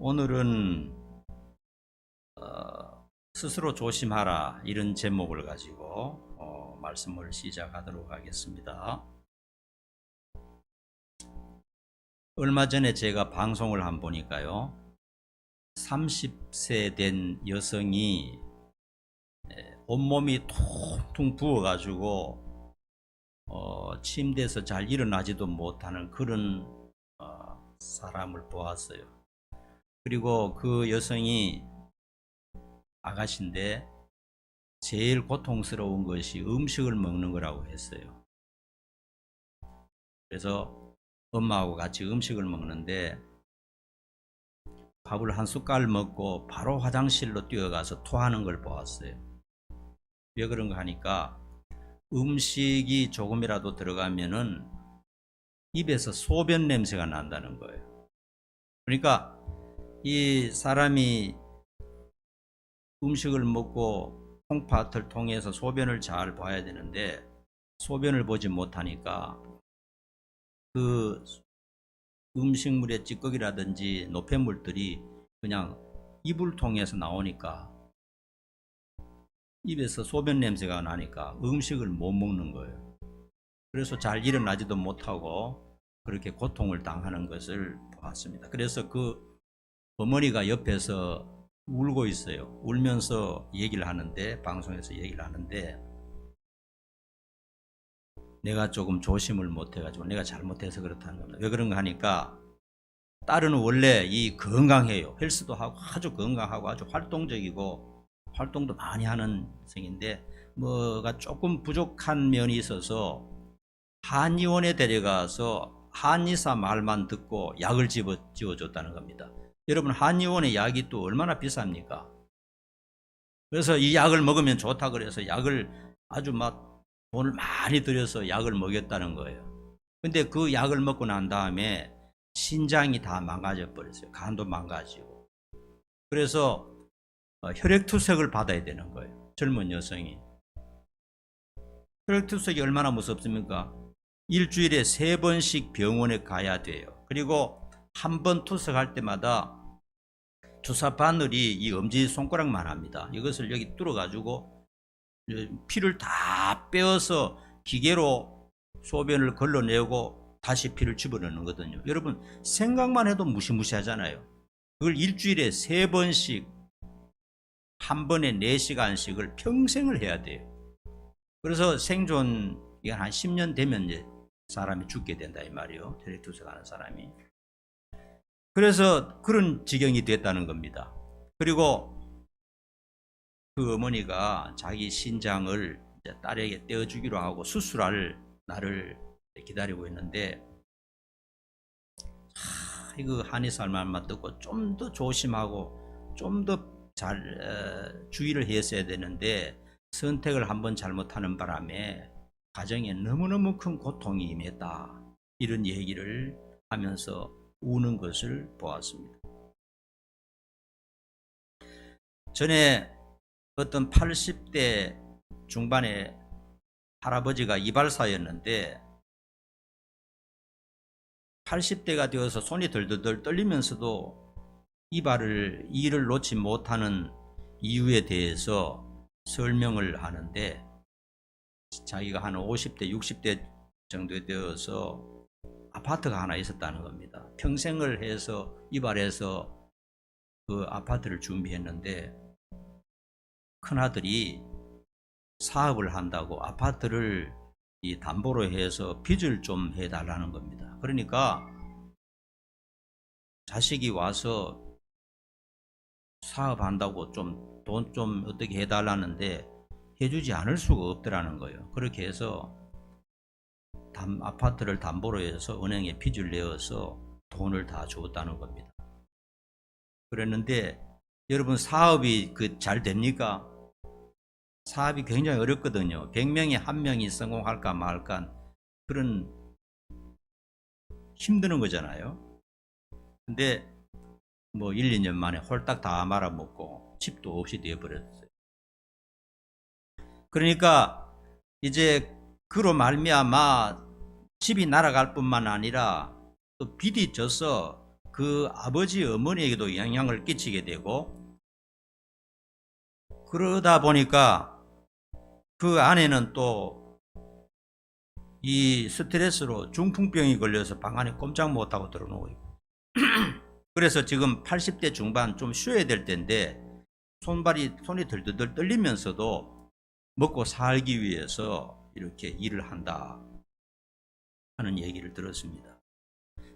오늘은 스스로 조심하라 이런 제목을 가지고 말씀을 시작하도록 하겠습니다. 얼마 전에 제가 방송을 한 보니까요, 30세 된 여성이 온몸이 퉁퉁 부어 가지고 침대에서 잘 일어나지도 못하는 그런 사람을 보았어요. 그리고 그 여성이 아가씨인데 제일 고통스러운 것이 음식을 먹는 거라고 했어요. 그래서 엄마하고 같이 음식을 먹는데 밥을 한 숟갈 먹고 바로 화장실로 뛰어가서 토하는 걸 보았어요. 왜 그런가 하니까 음식이 조금이라도 들어가면은 입에서 소변 냄새가 난다는 거예요. 그러니까 이 사람이 음식을 먹고 콩팥을 통해서 소변을 잘 봐야 되는데 소변을 보지 못하니까 그 음식물의 찌꺼기라든지 노폐물들이 그냥 입을 통해서 나오니까 입에서 소변 냄새가 나니까 음식을 못 먹는 거예요. 그래서 잘 일어나지도 못하고 그렇게 고통을 당하는 것을 보았습니다. 그래서 그 어머니가 옆에서 울고 있어요. 울면서 얘기를 하는데, 방송에서 얘기를 하는데, 내가 조금 조심을 못해가지고 내가 잘못해서 그렇다는 겁니다. 왜 그런가 하니까 딸은 원래 이 건강해요. 헬스도 하고 아주 건강하고 아주 활동적이고 활동도 많이 하는 성인데 뭐가 조금 부족한 면이 있어서 한의원에 데려가서 한의사 말만 듣고 약을 지어줬다는 겁니다. 여러분, 한의원의 약이 또 얼마나 비쌉니까? 그래서 이 약을 먹으면 좋다 그래서 약을 아주 막 돈을 많이 들여서 약을 먹였다는 거예요. 근데 그 약을 먹고 난 다음에 신장이 다 망가져 버렸어요. 간도 망가지고. 그래서 혈액투석을 받아야 되는 거예요. 젊은 여성이. 혈액투석이 얼마나 무섭습니까? 일주일에 3번씩 병원에 가야 돼요. 그리고 한 번 투석할 때마다 주사 바늘이 이 엄지손가락만 합니다. 이것을 여기 뚫어 가지고 피를 다 빼어서 기계로 소변을 걸러내고 다시 피를 집어넣는 거거든요. 여러분, 생각만 해도 무시무시하잖아요. 그걸 일주일에 3번씩 한 번에 4시간씩을 평생을 해야 돼요. 그래서 생존 한 10년 되면 이제 사람이 죽게 된다 이 말이에요. 혈액투석하는 사람이. 그래서 그런 지경이 됐다는 겁니다. 그리고 그 어머니가 자기 신장을 딸에게 떼어주기로 하고 수술할 날을 기다리고 있는데, 이거 한의사 말만 듣고 좀 더 조심하고 좀 더 잘 주의를 했어야 되는데 선택을 한번 잘못하는 바람에 가정에 너무너무 큰 고통이 임했다, 이런 얘기를 하면서 우는 것을 보았습니다. 전에 어떤 80대 중반의 할아버지가 이발사였는데 80대가 되어서 손이 덜덜덜 떨리면서도 일을 놓지 못하는 이유에 대해서 설명을 하는데, 자기가 한 50대 60대 정도 되어서 아파트가 하나 있었다는 겁니다. 평생을 해서 이발해서 그 아파트를 준비했는데 큰아들이 사업을 한다고 아파트를 이 담보로 해서 빚을 좀 해달라는 겁니다. 그러니까 자식이 와서 사업한다고 좀 돈 좀 어떻게 해달라는데 해주지 않을 수가 없더라는 거예요. 그렇게 해서 아파트를 담보로 해서 은행에 빚을 내어서 돈을 다 주었다는 겁니다. 그랬는데 여러분, 사업이 잘 됩니까? 사업이 굉장히 어렵거든요. 100명에 1명이 성공할까 말까 그런 힘드는 거잖아요. 근데 뭐 1, 2년 만에 홀딱 다 말아먹고 집도 없이 되어버렸어요. 그러니까 이제 그로 말미암아 집이 날아갈 뿐만 아니라 또 빚이 져서 그 아버지 어머니에게도 영향을 끼치게 되고, 그러다 보니까 그 아내는 또 이 스트레스로 중풍병이 걸려서 방 안에 꼼짝 못하고 들어놓고 있고 그래서 지금 80대 중반 좀 쉬어야 될 텐데 손이 덜덜 떨리면서도 먹고 살기 위해서 이렇게 일을 한다 하는 얘기를 들었습니다.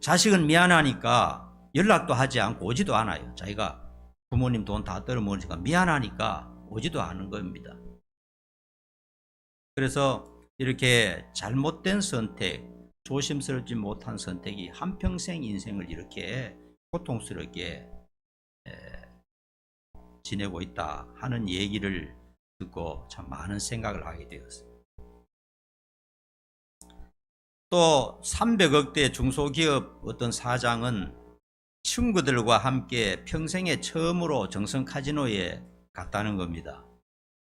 자식은 미안하니까 연락도 하지 않고 오지도 않아요. 자기가 부모님 돈 다 떨어먹으니까 미안하니까 오지도 않은 겁니다. 그래서 이렇게 잘못된 선택, 조심스럽지 못한 선택이 한평생 인생을 이렇게 고통스럽게 지내고 있다 하는 얘기를 듣고 참 많은 생각을 하게 되었어요. 또 300억대 중소기업 어떤 사장은 친구들과 함께 평생에 처음으로 정성 카지노에 갔다는 겁니다.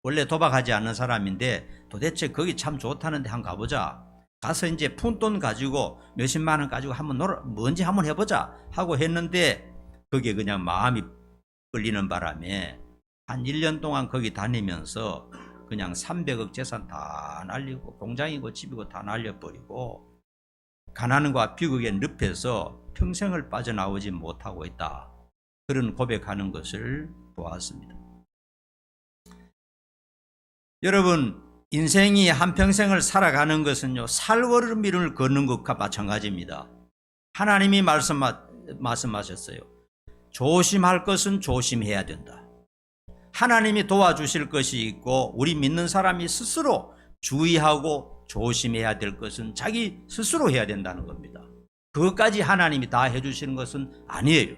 원래 도박하지 않는 사람인데 도대체 거기 참 좋다는데 한번 가보자. 가서 이제 푼돈 가지고 몇십만 원 가지고 한번 뭔지 한번 해보자 하고 했는데 거기에 그냥 마음이 끌리는 바람에 한 1년 동안 거기 다니면서 그냥 300억 재산 다 날리고 공장이고 집이고 다 날려버리고 가난과 비극에 늪에서 평생을 빠져나오지 못하고 있다. 그런 고백하는 것을 보았습니다. 여러분, 인생이 한평생을 살아가는 것은요, 살걸음을 걷는 것과 마찬가지입니다. 하나님이 말씀하셨어요. 조심할 것은 조심해야 된다. 하나님이 도와주실 것이 있고 우리 믿는 사람이 스스로 주의하고 조심해야 될 것은 자기 스스로 해야 된다는 겁니다. 그것까지 하나님이 다 해주시는 것은 아니에요.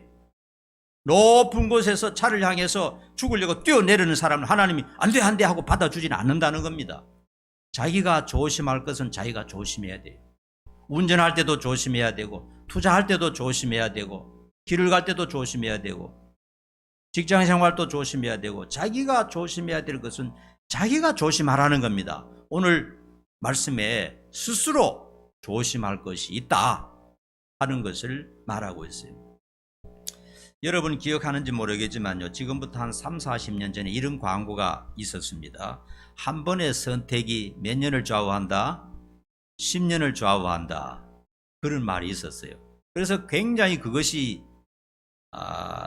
높은 곳에서 차를 향해서 죽으려고 뛰어내리는 사람을 하나님이 안 돼 하고 받아주지는 않는다는 겁니다. 자기가 조심할 것은 자기가 조심해야 돼요. 운전할 때도 조심해야 되고 투자할 때도 조심해야 되고 길을 갈 때도 조심해야 되고 직장 생활도 조심해야 되고 자기가 조심해야 될 것은 자기가 조심하라는 겁니다. 오늘 말씀에 스스로 조심할 것이 있다 하는 것을 말하고 있어요. 여러분 기억하는지 모르겠지만요, 지금부터 한 3, 40년 전에 이런 광고가 있었습니다. 한 번의 선택이 몇 년을 좌우한다? 10년을 좌우한다. 그런 말이 있었어요. 그래서 굉장히 그것이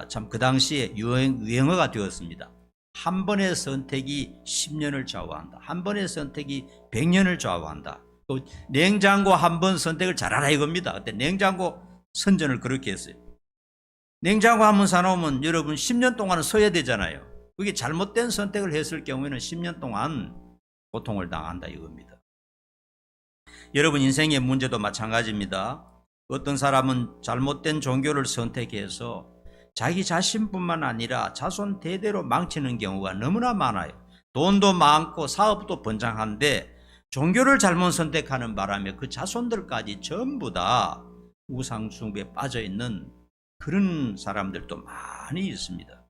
참 그 당시에 유행어가 되었습니다. 한 번의 선택이 10년을 좌우한다. 한 번의 선택이 100년을 좌우한다. 냉장고 한 번 선택을 잘하라 이겁니다. 그때 냉장고 선전을 그렇게 했어요. 냉장고 한 번 사놓으면 여러분 10년 동안은 써야 되잖아요. 그게 잘못된 선택을 했을 경우에는 10년 동안 고통을 당한다 이겁니다. 여러분 인생의 문제도 마찬가지입니다. 어떤 사람은 잘못된 종교를 선택해서 자기 자신뿐만 아니라 자손 대대로 망치는 경우가 너무나 많아요. 돈도 많고 사업도 번창한데 종교를 잘못 선택하는 바람에 그 자손들까지 전부 다 우상 숭배에 빠져있는 그런 사람들도 많이 있습니다.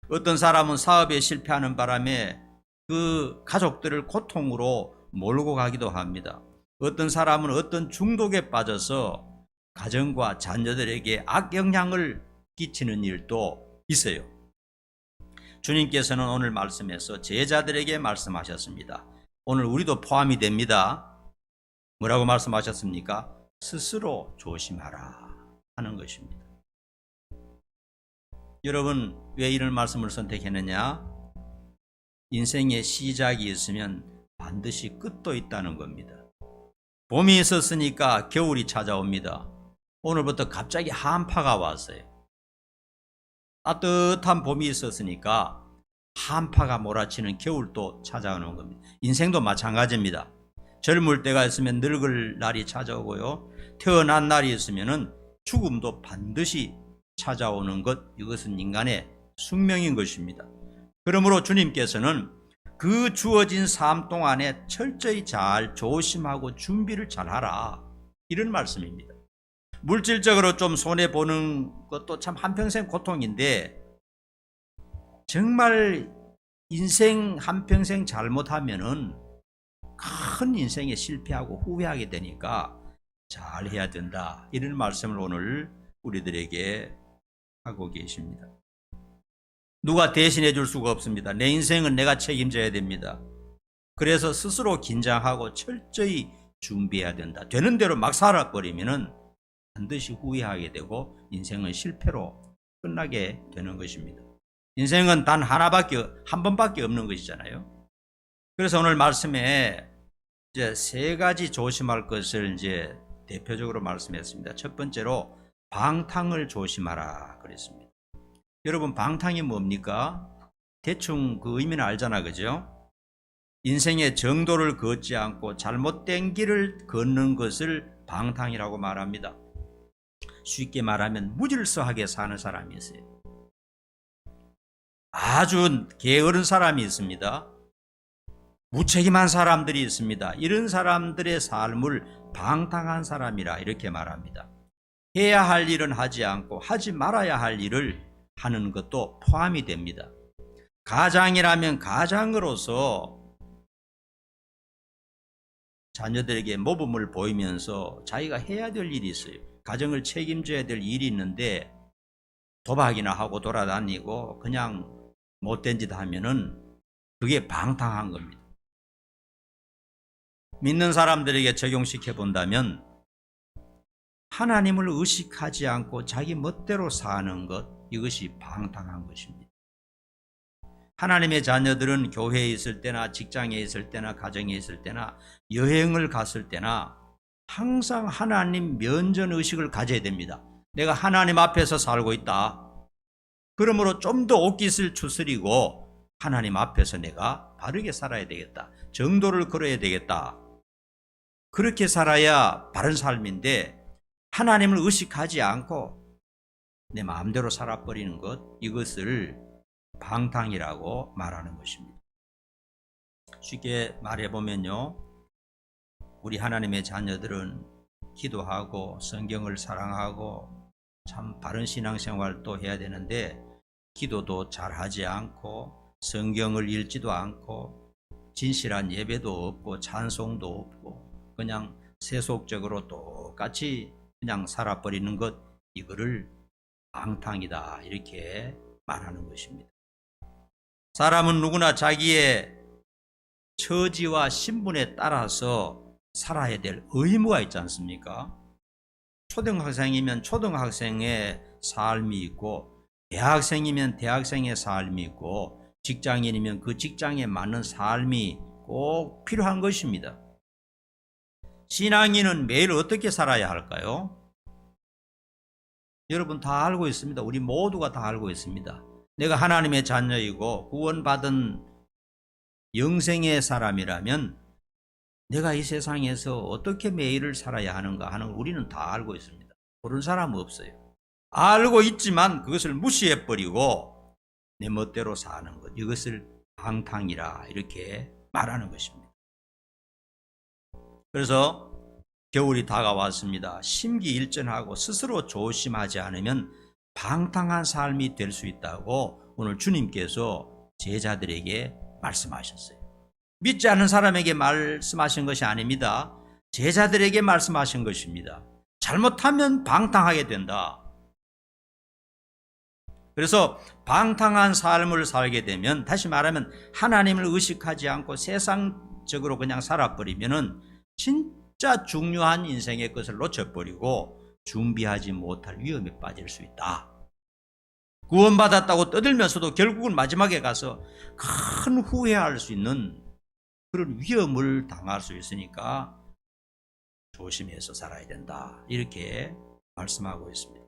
어떤 사람은 사업에 실패하는 바람에 그 가족들을 고통으로 몰고 가기도 합니다. 어떤 사람은 어떤 중독에 빠져서 가정과 자녀들에게 악영향을 끼치는 일도 있어요. 주님께서는 오늘 말씀에서 제자들에게 말씀하셨습니다. 오늘 우리도 포함이 됩니다. 뭐라고 말씀하셨습니까? 스스로 조심하라 하는 것입니다. 여러분 왜 이런 말씀을 선택했느냐? 인생의 시작이 있으면 반드시 끝도 있다는 겁니다. 봄이 있었으니까 겨울이 찾아옵니다. 오늘부터 갑자기 한파가 왔어요. 따뜻한 봄이 있었으니까 한파가 몰아치는 겨울도 찾아오는 겁니다. 인생도 마찬가지입니다. 젊을 때가 있으면 늙을 날이 찾아오고요. 태어난 날이 있으면 죽음도 반드시 찾아오는 것, 이것은 인간의 숙명인 것입니다. 그러므로 주님께서는 그 주어진 삶 동안에 철저히 잘 조심하고 준비를 잘하라 이런 말씀입니다. 물질적으로 좀 손해보는 것도 참 한평생 고통인데 정말 인생 한평생 잘못하면은 큰 인생에 실패하고 후회하게 되니까 잘 해야 된다 이런 말씀을 오늘 우리들에게 하고 계십니다. 누가 대신해 줄 수가 없습니다. 내 인생은 내가 책임져야 됩니다. 그래서 스스로 긴장하고 철저히 준비해야 된다. 되는 대로 막 살아버리면은 반드시 후회하게 되고 인생은 실패로 끝나게 되는 것입니다. 인생은 단 한 번밖에 없는 것이잖아요. 그래서 오늘 말씀에 이제 세 가지 조심할 것을 이제 대표적으로 말씀했습니다. 첫 번째로 방탕을 조심하라 그랬습니다. 여러분, 방탕이 뭡니까? 대충 그 의미는 알잖아, 그죠? 인생의 정도를 걷지 않고 잘못된 길을 걷는 것을 방탕이라고 말합니다. 쉽게 말하면 무질서하게 사는 사람이 있어요. 아주 게으른 사람이 있습니다. 무책임한 사람들이 있습니다. 이런 사람들의 삶을 방탕한 사람이라 이렇게 말합니다. 해야 할 일은 하지 않고 하지 말아야 할 일을 하는 것도 포함이 됩니다. 가장이라면 가장으로서 자녀들에게 모범을 보이면서 자기가 해야 될 일이 있어요. 가정을 책임져야 될 일이 있는데 도박이나 하고 돌아다니고 그냥 못된 짓 하면은 그게 방탕한 겁니다. 믿는 사람들에게 적용시켜 본다면 하나님을 의식하지 않고 자기 멋대로 사는 것, 이것이 방탕한 것입니다. 하나님의 자녀들은 교회에 있을 때나 직장에 있을 때나 가정에 있을 때나 여행을 갔을 때나 항상 하나님 면전의식을 가져야 됩니다. 내가 하나님 앞에서 살고 있다. 그러므로 좀 더 옷깃을 추스리고 하나님 앞에서 내가 바르게 살아야 되겠다. 정도를 걸어야 되겠다. 그렇게 살아야 바른 삶인데 하나님을 의식하지 않고 내 마음대로 살아버리는 것, 이것을 방탕이라고 말하는 것입니다. 쉽게 말해보면요, 우리 하나님의 자녀들은 기도하고 성경을 사랑하고 참 바른 신앙생활도 해야 되는데 기도도 잘하지 않고 성경을 읽지도 않고 진실한 예배도 없고 찬송도 없고 그냥 세속적으로 똑같이 그냥 살아버리는 것, 이거를 방탕이다 이렇게 말하는 것입니다. 사람은 누구나 자기의 처지와 신분에 따라서 살아야 될 의무가 있지 않습니까? 초등학생이면 초등학생의 삶이 있고 대학생이면 대학생의 삶이 있고 직장인이면 그 직장에 맞는 삶이 꼭 필요한 것입니다. 신앙인은 매일 어떻게 살아야 할까요? 여러분 다 알고 있습니다. 우리 모두가 다 알고 있습니다. 내가 하나님의 자녀이고 구원받은 영생의 사람이라면 내가 이 세상에서 어떻게 매일을 살아야 하는가 하는 우리는 다 알고 있습니다. 모르는 사람은 없어요. 알고 있지만 그것을 무시해버리고 내 멋대로 사는 것, 이것을 방탕이라 이렇게 말하는 것입니다. 그래서 겨울이 다가왔습니다. 심기일전하고 스스로 조심하지 않으면 방탕한 삶이 될 수 있다고 오늘 주님께서 제자들에게 말씀하셨어요. 믿지 않는 사람에게 말씀하신 것이 아닙니다. 제자들에게 말씀하신 것입니다. 잘못하면 방탕하게 된다. 그래서 방탕한 삶을 살게 되면, 다시 말하면 하나님을 의식하지 않고 세상적으로 그냥 살아버리면은 진짜 중요한 인생의 것을 놓쳐버리고 준비하지 못할 위험에 빠질 수 있다. 구원받았다고 떠들면서도 결국은 마지막에 가서 큰 후회할 수 있는 그런 위험을 당할 수 있으니까 조심해서 살아야 된다. 이렇게 말씀하고 있습니다.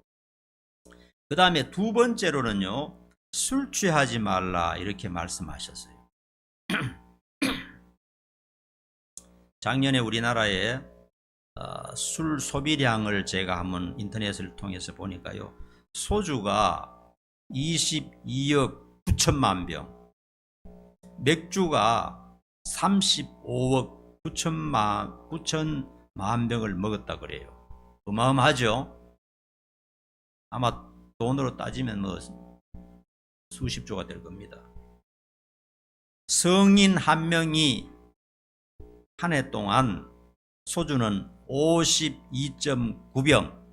그 다음에 두 번째로는요, 술 취하지 말라 이렇게 말씀하셨어요. 작년에 우리나라에 술 소비량을 제가 한번 인터넷을 통해서 보니까요, 소주가 22억 9천만 병, 맥주가 35억 9천만 병을 먹었다 그래요. 어마어마하죠? 아마 돈으로 따지면 뭐 수십조가 될 겁니다. 성인 한 명이 한 해 동안 소주는 52.9병,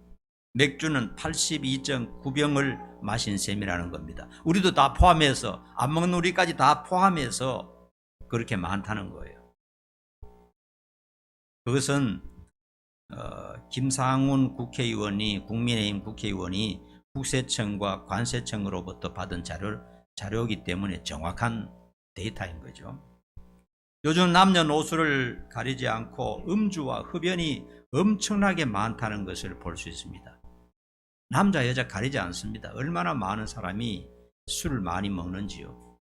맥주는 82.9병을 마신 셈이라는 겁니다. 우리도 다 포함해서, 안 먹는 우리까지 다 포함해서 그렇게 많다는 거예요. 그것은 김상훈 국회의원이, 국민의힘 국회의원이 국세청과 관세청으로부터 받은 자료이기 때문에 정확한 데이터인 거죠. 요즘 남녀노소를 가리지 않고 음주와 흡연이 엄청나게 많다는 것을 볼 수 있습니다. 남자 여자 가리지 않습니다. 얼마나 많은 사람이 술을 많이 먹는지요,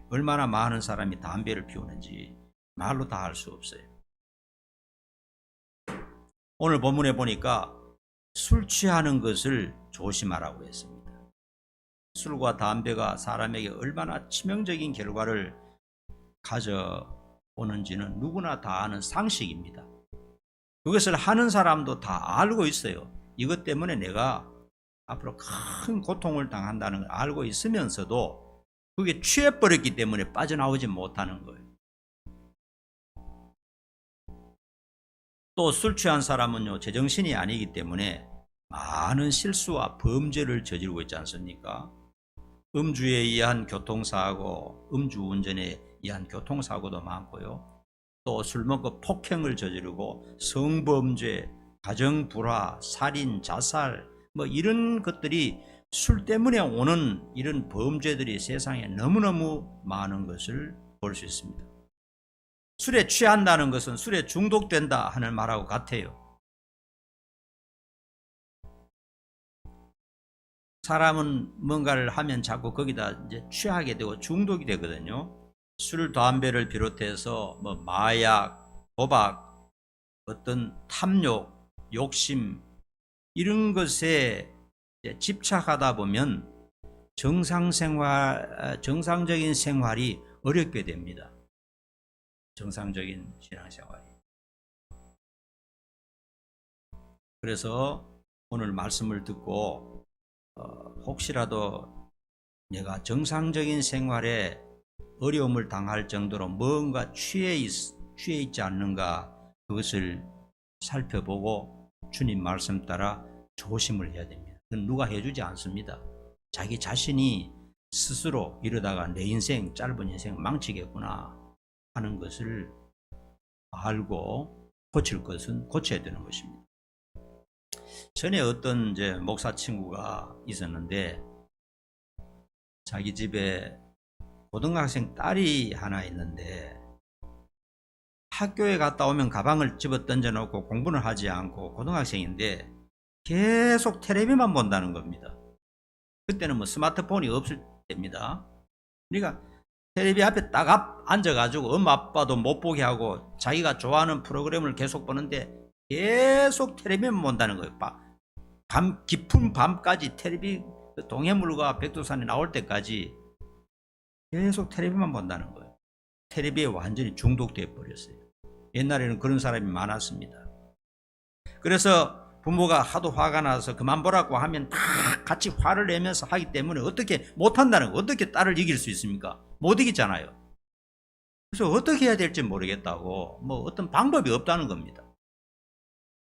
얼마나 많은 사람이 담배를 피우는지 말로 다 할 수 없어요. 오늘 본문에 보니까 술 취하는 것을 조심하라고 했습니다. 술과 담배가 사람에게 얼마나 치명적인 결과를 가져오는지는 누구나 다 아는 상식입니다. 그것을 하는 사람도 다 알고 있어요. 이것 때문에 내가 앞으로 큰 고통을 당한다는 걸 알고 있으면서도 그게 취해버렸기 때문에 빠져나오지 못하는 거예요. 또 술 취한 사람은요, 제정신이 아니기 때문에 많은 실수와 범죄를 저지르고 있지 않습니까? 음주에 의한 교통사고, 음주운전에 의한 교통사고도 많고요. 또 술 먹고 폭행을 저지르고 성범죄, 가정불화, 살인, 자살, 이런 것들이 술 때문에 오는 이런 범죄들이 세상에 너무너무 많은 것을 볼 수 있습니다. 술에 취한다는 것은 술에 중독된다 하는 말하고 같아요. 사람은 뭔가를 하면 자꾸 거기다 이제 취하게 되고 중독이 되거든요. 술, 담배를 비롯해서 마약, 도박, 어떤 탐욕, 욕심, 이런 것에 집착하다 보면 정상적인 생활이 어렵게 됩니다. 정상적인 신앙생활이. 그래서 오늘 말씀을 듣고 혹시라도 내가 정상적인 생활에 어려움을 당할 정도로 뭔가 취해 있지 않는가, 그것을 살펴보고 주님 말씀 따라 조심을 해야 됩니다. 그건 누가 해주지 않습니다. 자기 자신이 스스로 이러다가 내 인생, 짧은 인생 망치겠구나 하는 것을 알고 고칠 것은 고쳐야 되는 것입니다. 전에 어떤 목사 친구가 있었는데, 자기 집에 고등학생 딸이 하나 있는데 학교에 갔다 오면 가방을 집어 던져놓고 공부는 하지 않고, 고등학생인데 계속 텔레비만 본다는 겁니다. 그때는 스마트폰이 없을 때입니다. 그러니까 텔레비 앞에 딱 앉아가지고 엄마 아빠도 못 보게 하고 자기가 좋아하는 프로그램을 계속 보는데 계속 텔레비만 본다는 거예요. 깊은 밤까지 텔레비, 동해물과 백두산이 나올 때까지 계속 텔레비만 본다는 거예요. 텔레비에 완전히 중독되어 버렸어요. 옛날에는 그런 사람이 많았습니다. 그래서 부모가 하도 화가 나서 그만 보라고 하면 다 같이 화를 내면서 하기 때문에 어떻게 못한다는 거, 어떻게 딸을 이길 수 있습니까? 못 이기잖아요. 그래서 어떻게 해야 될지 모르겠다고, 어떤 방법이 없다는 겁니다.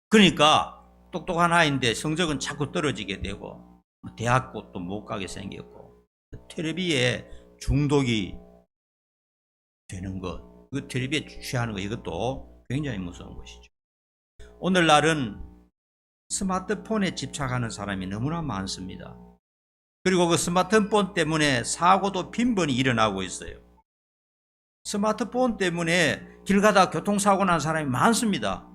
그러니까 똑똑한 아이인데 성적은 자꾸 떨어지게 되고 대학도 못 가게 생겼고, 텔레비에 중독이 되는 것, 그 텔레비에 취하는 것, 이것도 굉장히 무서운 것이죠. 오늘날은 스마트폰에 집착하는 사람이 너무나 많습니다. 그리고 그 스마트폰 때문에 사고도 빈번히 일어나고 있어요. 스마트폰 때문에 길 가다 교통사고 난 사람이 많습니다.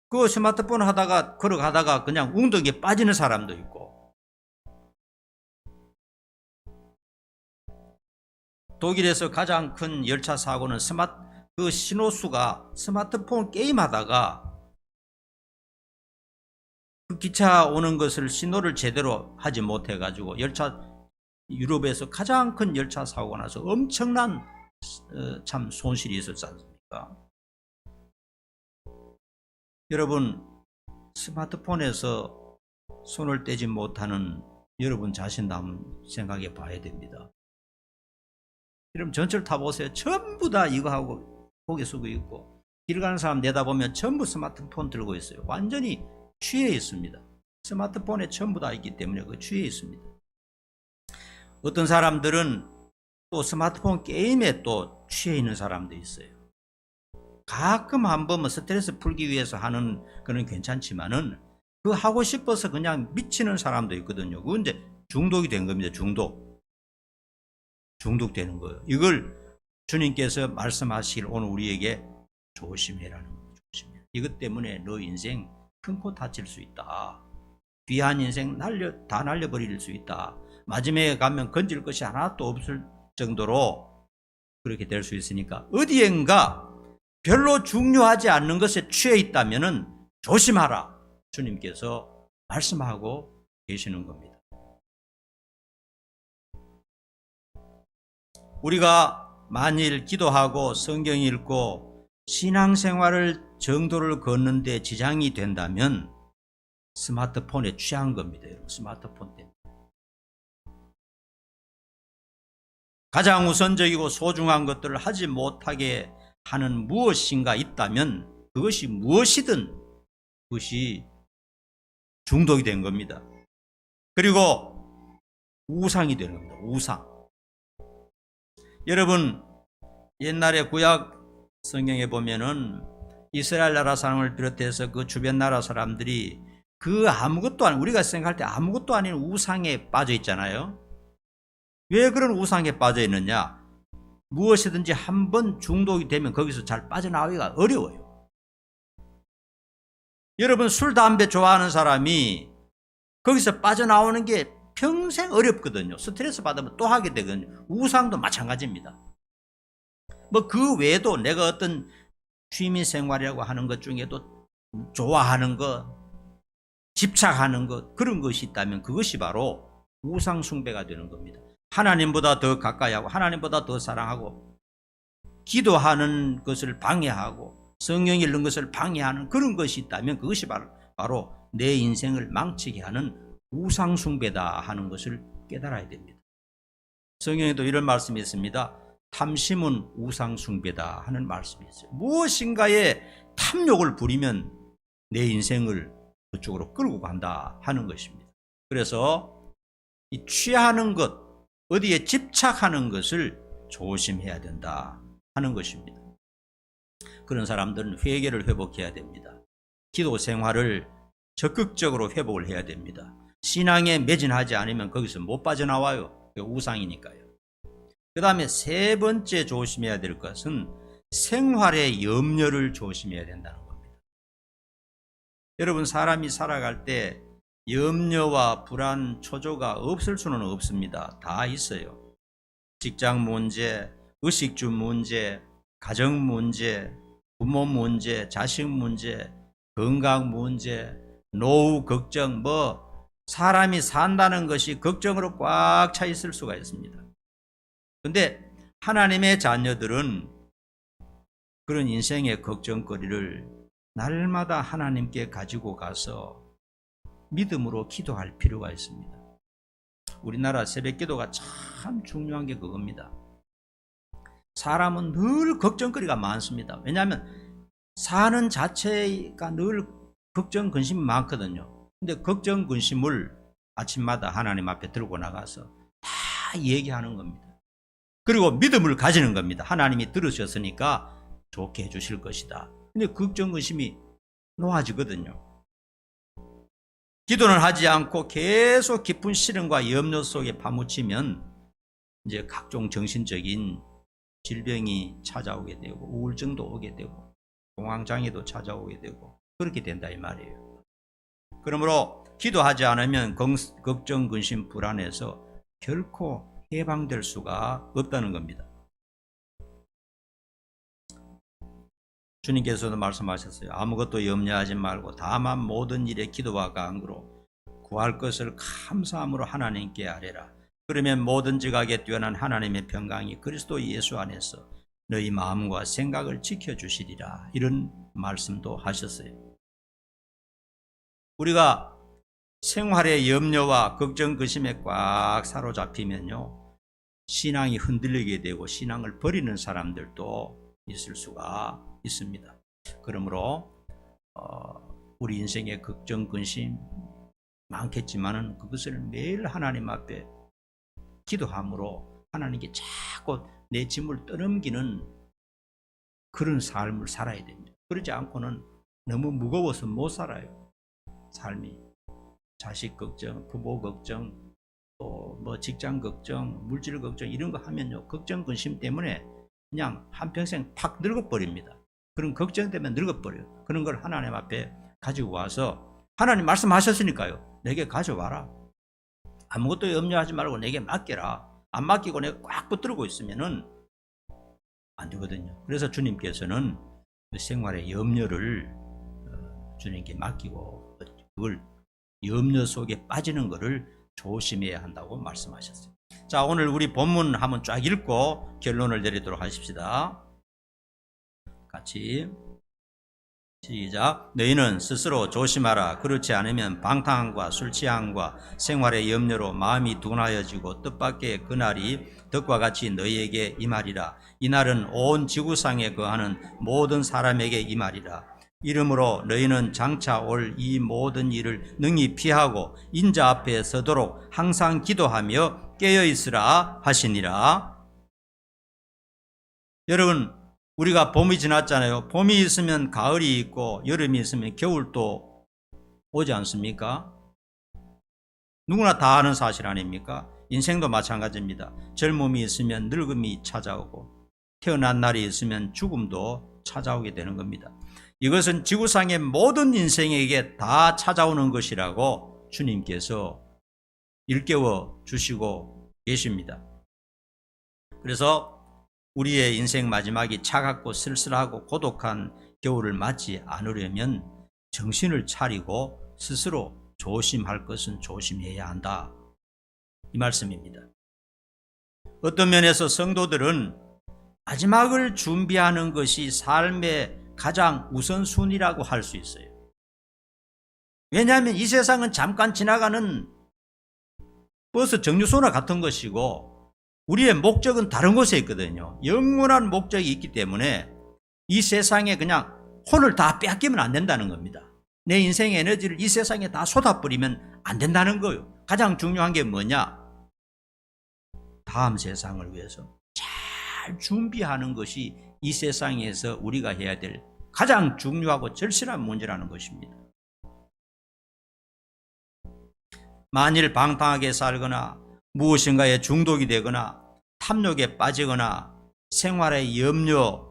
그 스마트폰 하다가 걸어가다가 그냥 웅덩이에 빠지는 사람도 있고, 독일에서 가장 큰 열차 사고는 그 신호수가 스마트폰 게임하다가 그 기차 오는 것을 신호를 제대로 하지 못해 가지고 유럽에서 가장 큰 열차 사고가 나서 엄청난 참 손실이 있었지 않습니까? 여러분, 스마트폰에서 손을 떼지 못하는 여러분 자신도 한번 생각해 봐야 됩니다. 여러분 전철 타보세요. 전부 다 이거 하고 고개 숙이고 있고, 길 가는 사람 내다보면 전부 스마트폰 들고 있어요. 완전히 취해 있습니다. 스마트폰에 전부 다 있기 때문에 그 취해 있습니다. 어떤 사람들은 또 스마트폰 게임에 또 취해 있는 사람도 있어요. 가끔 한번 스트레스 풀기 위해서 하는 거는 괜찮지만은 그 하고 싶어서 그냥 미치는 사람도 있거든요. 그건 이제 중독이 된 겁니다. 중독되는 거예요. 이걸 주님께서 말씀하시길 오늘 우리에게 조심해라는 거예요. 조심해. 이것 때문에 너 인생 큰 코 다칠 수 있다. 귀한 인생 다 날려버릴 수 있다. 마지막에 가면 건질 것이 하나도 없을 정도로 그렇게 될 수 있으니까 어디엔가 별로 중요하지 않는 것에 취해 있다면은 조심하라. 주님께서 말씀하고 계시는 겁니다. 우리가 만일 기도하고 성경 읽고 신앙생활을 정도를 걷는데 지장이 된다면 스마트폰에 취한 겁니다. 여러분, 스마트폰 때문에. 가장 우선적이고 소중한 것들을 하지 못하게 하는 무엇인가 있다면 그것이 무엇이든 그것이 중독이 된 겁니다. 그리고 우상이 되는 겁니다. 우상. 여러분, 옛날에 구약 성경에 보면은 이스라엘 나라 사람을 비롯해서 그 주변 나라 사람들이 그 아무것도 아닌, 우리가 생각할 때 아무것도 아닌 우상에 빠져 있잖아요. 왜 그런 우상에 빠져 있느냐? 무엇이든지 한번 중독이 되면 거기서 잘 빠져나오기가 어려워요. 여러분, 술, 담배 좋아하는 사람이 거기서 빠져나오는 게 평생 어렵거든요. 스트레스 받으면 또 하게 되거든요. 우상도 마찬가지입니다. 뭐 그 외에도 내가 어떤 취미생활이라고 하는 것 중에도 좋아하는 것, 집착하는 것, 그런 것이 있다면 그것이 바로 우상숭배가 되는 겁니다. 하나님보다 더 가까이하고 하나님보다 더 사랑하고 기도하는 것을 방해하고 성경 읽는 것을 방해하는 그런 것이 있다면 그것이 바로 내 인생을 망치게 하는 우상숭배다 하는 것을 깨달아야 됩니다. 성경에도 이런 말씀이 있습니다. 탐심은 우상숭배다 하는 말씀이 있어요. 무엇인가에 탐욕을 부리면 내 인생을 그쪽으로 끌고 간다 하는 것입니다. 그래서 이 취하는 것, 어디에 집착하는 것을 조심해야 된다 하는 것입니다. 그런 사람들은 회개를 회복해야 됩니다. 기도 생활을 적극적으로 회복을 해야 됩니다. 신앙에 매진하지 않으면 거기서 못 빠져나와요. 우상이니까요. 그 다음에 세 번째 조심해야 될 것은 생활의 염려를 조심해야 된다는 겁니다. 여러분, 사람이 살아갈 때 염려와 불안, 초조가 없을 수는 없습니다. 다 있어요. 직장 문제, 의식주 문제, 가정 문제, 부모 문제, 자식 문제, 건강 문제, 노후 걱정, 사람이 산다는 것이 걱정으로 꽉 차 있을 수가 있습니다. 그런데 하나님의 자녀들은 그런 인생의 걱정거리를 날마다 하나님께 가지고 가서 믿음으로 기도할 필요가 있습니다. 우리나라 새벽기도가 참 중요한 게 그겁니다. 사람은 늘 걱정거리가 많습니다. 왜냐하면 사는 자체가 늘 걱정, 근심이 많거든요. 근데 걱정, 근심을 아침마다 하나님 앞에 들고 나가서 다 얘기하는 겁니다. 그리고 믿음을 가지는 겁니다. 하나님이 들으셨으니까 좋게 해주실 것이다. 근데 걱정, 근심이 놓아지거든요. 기도는 하지 않고 계속 깊은 시련과 염려 속에 파묻히면 이제 각종 정신적인 질병이 찾아오게 되고 우울증도 오게 되고 공황장애도 찾아오게 되고 그렇게 된다 이 말이에요. 그러므로 기도하지 않으면 걱정, 근심, 불안에서 결코 해방될 수가 없다는 겁니다. 주님께서도 말씀하셨어요. 아무것도 염려하지 말고 다만 모든 일에 기도와 간구로 구할 것을 감사함으로 하나님께 아뢰라. 그러면 모든 지각에 뛰어난 하나님의 평강이 그리스도 예수 안에서 너희 마음과 생각을 지켜주시리라. 이런 말씀도 하셨어요. 우리가 생활의 염려와 걱정, 근심에 꽉 사로잡히면요, 신앙이 흔들리게 되고 신앙을 버리는 사람들도 있을 수가 있습니다. 그러므로 우리 인생의 걱정, 근심, 많겠지만은 그것을 매일 하나님 앞에 기도함으로 하나님께 자꾸 내 짐을 떠넘기는 그런 삶을 살아야 됩니다. 그러지 않고는 너무 무거워서 못 살아요. 삶이 자식 걱정, 부모 걱정, 또 뭐 직장 걱정, 물질 걱정 이런 거 하면요, 걱정 근심 때문에 그냥 한평생 팍 늙어버립니다. 그런 걱정 때문에 늙어버려요. 그런 걸 하나님 앞에 가지고 와서 하나님 말씀하셨으니까요, 내게 가져와라. 아무것도 염려하지 말고 내게 맡겨라. 안 맡기고 내가 꽉 붙들고 있으면은 안 되거든요. 그래서 주님께서는 그 생활의 염려를 주님께 맡기고 그걸 염려 속에 빠지는 것을 조심해야 한다고 말씀하셨어요. 자, 오늘 우리 본문 한번 쫙 읽고 결론을 내리도록 하십시다. 같이 시작. 너희는 스스로 조심하라. 그렇지 않으면 방탕함과 술 취함과 생활의 염려로 마음이 둔하여지고 뜻밖의 그날이 덕과 같이 너희에게 임하리라. 이날은 온 지구상에 거하는 모든 사람에게 임하리라. 이러므로 너희는 장차 올 이 모든 일을 능히 피하고 인자 앞에 서도록 항상 기도하며 깨어있으라 하시니라. 여러분, 우리가 봄이 지났잖아요. 봄이 있으면 가을이 있고 여름이 있으면 겨울도 오지 않습니까? 누구나 다 아는 사실 아닙니까? 인생도 마찬가지입니다. 젊음이 있으면 늙음이 찾아오고 태어난 날이 있으면 죽음도 찾아오게 되는 겁니다. 이것은 지구상의 모든 인생에게 다 찾아오는 것이라고 주님께서 일깨워 주시고 계십니다. 그래서 우리의 인생 마지막이 차갑고 쓸쓸하고 고독한 겨울을 맞지 않으려면 정신을 차리고 스스로 조심할 것은 조심해야 한다, 이 말씀입니다. 어떤 면에서 성도들은 마지막을 준비하는 것이 삶의 가장 우선순위라고 할 수 있어요. 왜냐하면 이 세상은 잠깐 지나가는 버스 정류소나 같은 것이고 우리의 목적은 다른 곳에 있거든요. 영원한 목적이 있기 때문에 이 세상에 그냥 혼을 다 빼앗기면 안 된다는 겁니다. 내 인생의 에너지를 이 세상에 다 쏟아버리면 안 된다는 거예요. 가장 중요한 게 뭐냐? 다음 세상을 위해서 잘 준비하는 것이 이 세상에서 우리가 해야 될 가장 중요하고 절실한 문제라는 것입니다. 만일 방탕하게 살거나 무엇인가에 중독이 되거나 탐욕에 빠지거나 생활의 염려,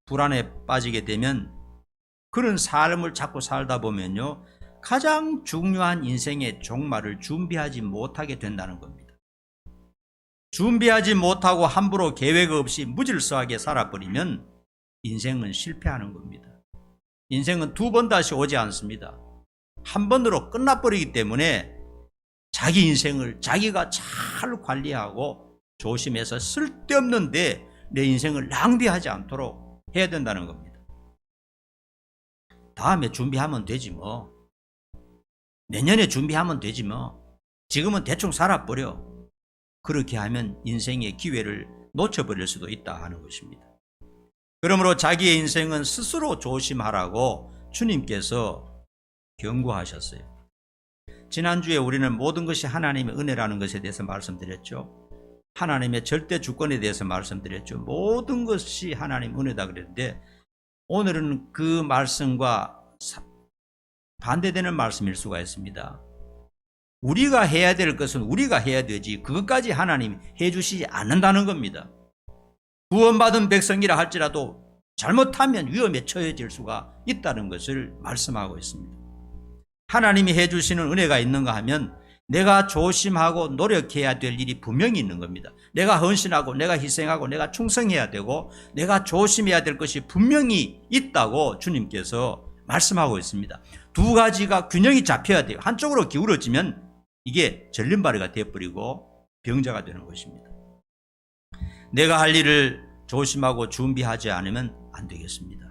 불안에 빠지게 되면 그런 삶을 자꾸 살다 보면요, 가장 중요한 인생의 종말을 준비하지 못하게 된다는 겁니다. 준비하지 못하고 함부로 계획 없이 무질서하게 살아버리면 인생은 실패하는 겁니다. 인생은 두 번 다시 오지 않습니다. 한 번으로 끝나버리기 때문에 자기 인생을 자기가 잘 관리하고 조심해서 쓸데없는데 내 인생을 낭비하지 않도록 해야 된다는 겁니다. 다음에 준비하면 되지 뭐. 내년에 준비하면 되지 뭐. 지금은 대충 살아버려. 그렇게 하면 인생의 기회를 놓쳐버릴 수도 있다 하는 것입니다. 그러므로 자기의 인생은 스스로 조심하라고 주님께서 경고하셨어요. 지난주에 우리는 모든 것이 하나님의 은혜라는 것에 대해서 말씀드렸죠. 하나님의 절대 주권에 대해서 말씀드렸죠. 모든 것이 하나님 은혜다 그랬는데 오늘은 그 말씀과 반대되는 말씀일 수가 있습니다. 우리가 해야 될 것은 우리가 해야 되지 그것까지 하나님이 해주시지 않는다는 겁니다. 구원받은 백성이라 할지라도 잘못하면 위험에 처해질 수가 있다는 것을 말씀하고 있습니다. 하나님이 해주시는 은혜가 있는가 하면 내가 조심하고 노력해야 될 일이 분명히 있는 겁니다. 내가 헌신하고 내가 희생하고 내가 충성해야 되고 내가 조심해야 될 것이 분명히 있다고 주님께서 말씀하고 있습니다. 두 가지가 균형이 잡혀야 돼요. 한쪽으로 기울어지면 이게 절름발이가 되어버리고 병자가 되는 것입니다. 내가 할 일을 조심하고 준비하지 않으면 안 되겠습니다.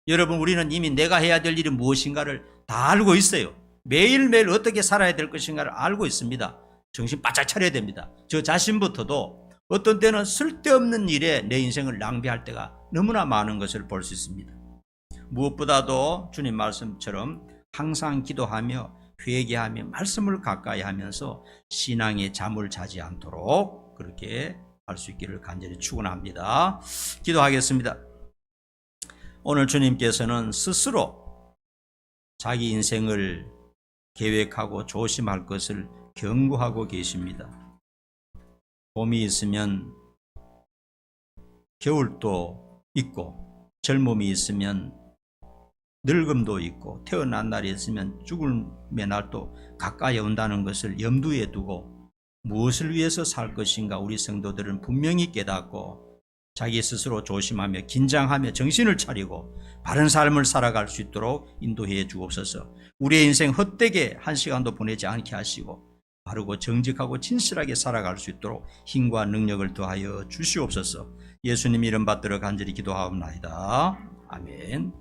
여러분, 우리는 이미 내가 해야 될 일이 무엇인가를 다 알고 있어요. 매일매일 어떻게 살아야 될 것인가를 알고 있습니다. 정신 바짝 차려야 됩니다. 저 자신부터도 어떤 때는 쓸데없는 일에 내 인생을 낭비할 때가 너무나 많은 것을 볼 수 있습니다. 무엇보다도 주님 말씀처럼 항상 기도하며 회개하며 말씀을 가까이 하면서 신앙의 잠을 자지 않도록 그렇게 할 수 있기를 간절히 축원합니다. 기도하겠습니다. 오늘 주님께서는 스스로 자기 인생을 계획하고 조심할 것을 경고하고 계십니다. 봄이 있으면 겨울도 있고, 젊음이 있으면 늙음도 있고, 태어난 날이 있으면 죽음의 날도 가까이 온다는 것을 염두에 두고 무엇을 위해서 살 것인가 우리 성도들은 분명히 깨닫고 자기 스스로 조심하며 긴장하며 정신을 차리고 바른 삶을 살아갈 수 있도록 인도해 주옵소서. 우리의 인생 헛되게 한 시간도 보내지 않게 하시고 바르고 정직하고 진실하게 살아갈 수 있도록 힘과 능력을 더하여 주시옵소서. 예수님 이름 받들어 간절히 기도하옵나이다. 아멘.